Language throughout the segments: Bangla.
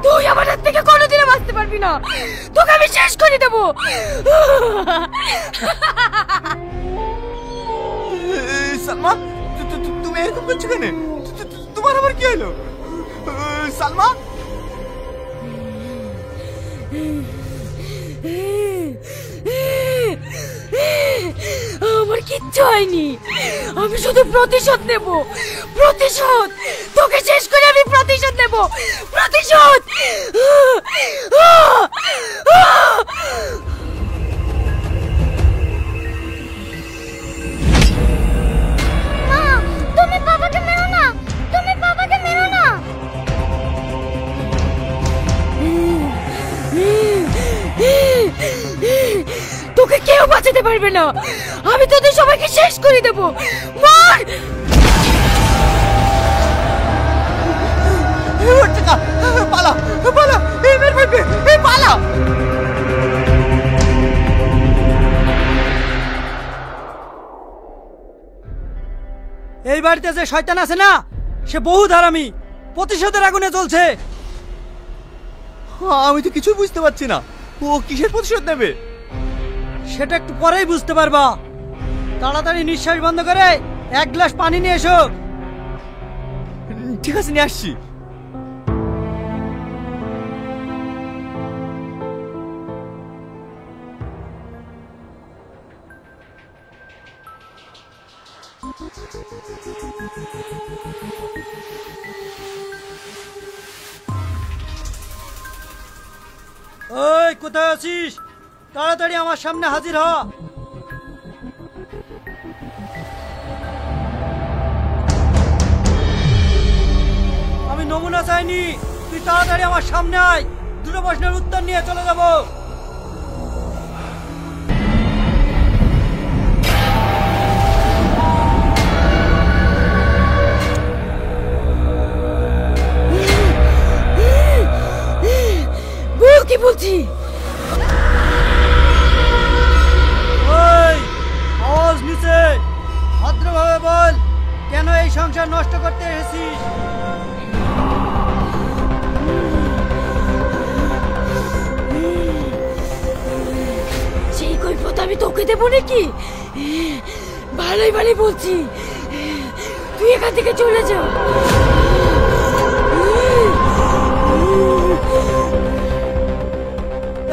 তুই আমার হাত থেকে কোনোদিনও বাঁচতে পারবি না, তোকে আমি শেষ করে দেবো। সালমা, তুমি এরকম করছো কেন? তোমার আবার কি হলো সালমা? আমার কিচ্ছু হয়নি, আমি শুধু প্রতিশোধ নেব, প্রতিশোধ। তোকে শেষ করে আমি প্রতিশোধ নেব, প্রতিশোধ। মা, তুমি বাবাকে মেরো না, তুমি বাবাকে মেরো না। তোকে কেউ বাঁচাতে পারবে না, আমি তোদের সবাইকে শেষ করে দেব। মার! পালা পালা, মেরে ফেলবে, পালা। এই বাড়িতে যে শয়তান আছে না, সে বহু হারামি, প্রতিশোধের আগুনে জ্বলছে। আমি তো কিছুই বুঝতে পারছি না, ও কিসের প্রতিশোধ নেবে? সেটা একটু পরেই বুঝতে পারবা। তাড়াতাড়ি নিঃশ্বাস বন্ধ করে এক গ্লাস পানি নিয়ে এসো। ঠিক আছে, নিয়ে আসছি। ওই কোথায় আছিস? তাড়াতাড়ি আমার সামনে হাজির হ। আমি নমুনা চাইনি, তুই তাড়াতাড়ি আমার সামনে আয়, দুটো প্রশ্নের উত্তর নিয়ে চলে যাব। বল কি বলছি? ওই আওয়াজ নিচে, ভদ্রভাবে বল, কেন এই সংসার নষ্ট করতে এসেছিস? সেই কৈফিয়ত আমি তোকে দেবো নাকি? ভালোই ভালোই বলছি, তুই এখান থেকে চলে যা।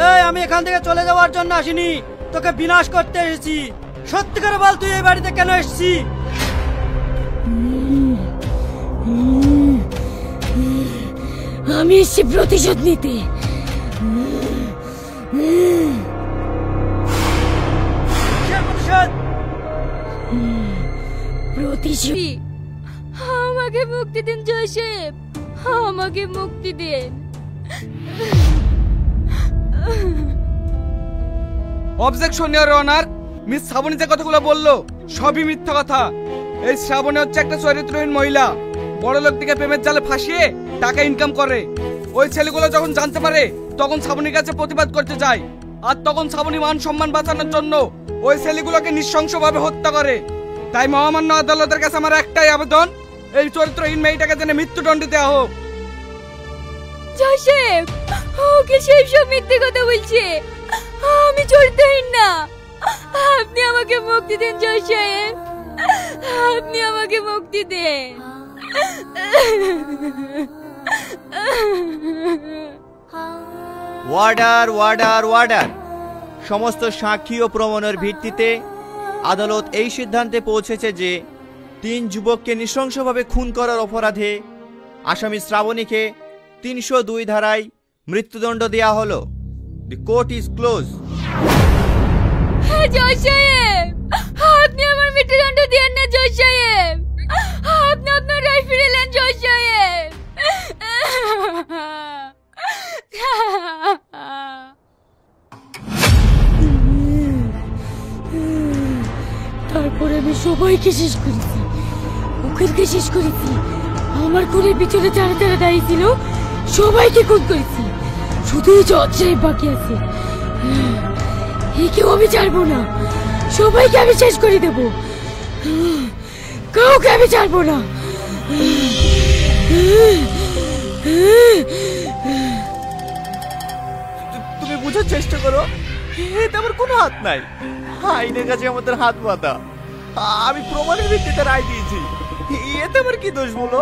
এই, আমি এখান থেকে চলে যাওয়ার জন্য আসিনি, তোকে বিনাশ করতে এসেছি। সত্যি করে বল, তুই এই বাড়িতে কেন এসেছিস? আমি এসেছি প্রতিশোধ নিতে। প্রতিশোধ? আমাকে মুক্তি দিন জোসেফ, আমাকে মুক্তি দিন। Objection your honour, miss Shrabani যে কথাগুলো বললো সবই মিথ্যা কথা। এই শ্রাবণী হচ্ছে একটা চরিত্রহীন মহিলা, বড় লোক থেকে প্রেমের জালে ফাঁসিয়ে টাকা ইনকাম করে। ওই ছেলেগুলো যখন জানতে পারে তখন শ্রাবণীর কাছে প্রতিবাদ করতে যায়, আর তখন শ্রাবণী মান সম্মান বাঁচানোর জন্য ওই ছেলেগুলোকে নৃশংসভাবে হত্যা করে। তাই মহামান্য আদালতের কাছে আমার একটাই আবেদন, এই চরিত্রহীন মেয়েটাকে যেন মৃত্যুদণ্ড দেওয়া হোক। জোসেফ, ওকে সেই সব মিথ্যে কথা বলছে, আমি চরিত্রহীন না। আপনি আমাকে মুক্তি দিন জোসেফ, আপনি আমাকে মুক্তি দেন। ওয়ার্ডার ওয়ার্ডার ওয়ার্ডার, সমস্ত সাক্ষী ও প্রমাণের ভিত্তিতে আদালত এই সিদ্ধান্তে পৌঁছেছে যে 3 যুবককে নৃশংসভাবে খুন করার অপরাধে আসামি শ্রাবণীকে 302 ধারায় মৃত্যুদণ্ড দেওয়া হলো। The court is close. জজ সাহেব, আপনি আমার মৃত্যুদণ্ড দেন না জজ সাহেব, আপনি আপনার রায় ফিরে নেন জজ সাহেব। তারপরে আমি সবাইকে শেষ করেছি, উকিলকে শেষ করেছি, আমার খুনের পিছনে যারা যারা দাঁড়িয়েছিল সবাইকে খুন করেছি। শুধু জজ সাহেব বাকি আছে, একেও আমি ছাড়বো না, সবাইকে আমি শেষ করে দেব, কাউকে আমি ছাড়বো না। বোঝার চেষ্টা করো, এতে আমার কোনো হাত নাই। আইনের কাছে আমাদের হাত বাঁধা। আমি প্রমাণের ভিত্তিতে রায় দিয়েছি, এতে আমার কি দোষ বলো?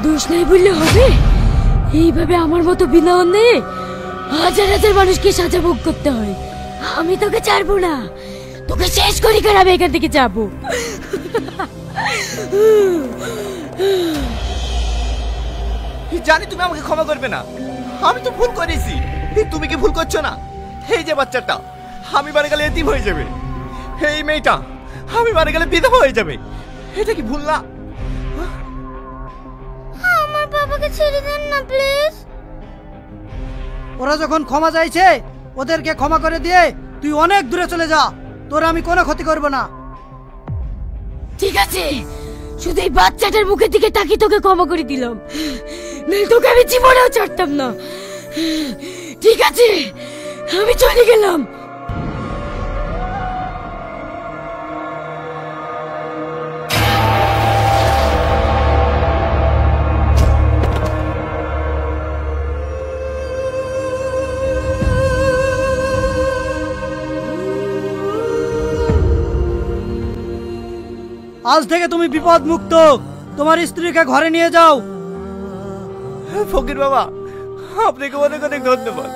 দোষ নেই বললে হবে? এইভাবে আমার মতো বিনা অন্যায়ে হাজার হাজার মানুষকে সাজা ভোগ করতে হয়। আমি তোকে ছাড়বো না, তোকে শেষ করি কার আমি এখান থেকে যাবো। জানি তুমি আমাকে ক্ষমা করবে না, আমি তো ভুল করেছি। তুমি কি ভুল করছো না? এই যে বাচ্চাটা আমি বাড়ি গেলে এতিম হয়ে যাবে, এই মেয়েটা আমি বাড়ি গেলে বিধবা হয়ে যাবে, এটা কি ভুল না? আমার বাবাকে ছেড়ে দেন না প্লিজ। ওরা যখন ক্ষমা চাইছে ওদেরকে ক্ষমা করে দিয়ে তুই অনেক দূরে চলে যা, তোর আমি কোনো ক্ষতি করব না। ঠিক আছে, শুধু এই বাচ্চাটার মুখের দিকে তাকিয়ে তোকে ক্ষমা করে দিলাম, নইলে তোকে আমি জীবনেও ছাড়তাম না। ঠিক আছে, আমি চলে গেলাম। আজ থেকে তুমি বিপদ মুক্ত, তোমার স্ত্রীকে ঘরে নিয়ে যাও। ফকির বাবা, আপনাকে অনেক অনেক ধন্যবাদ।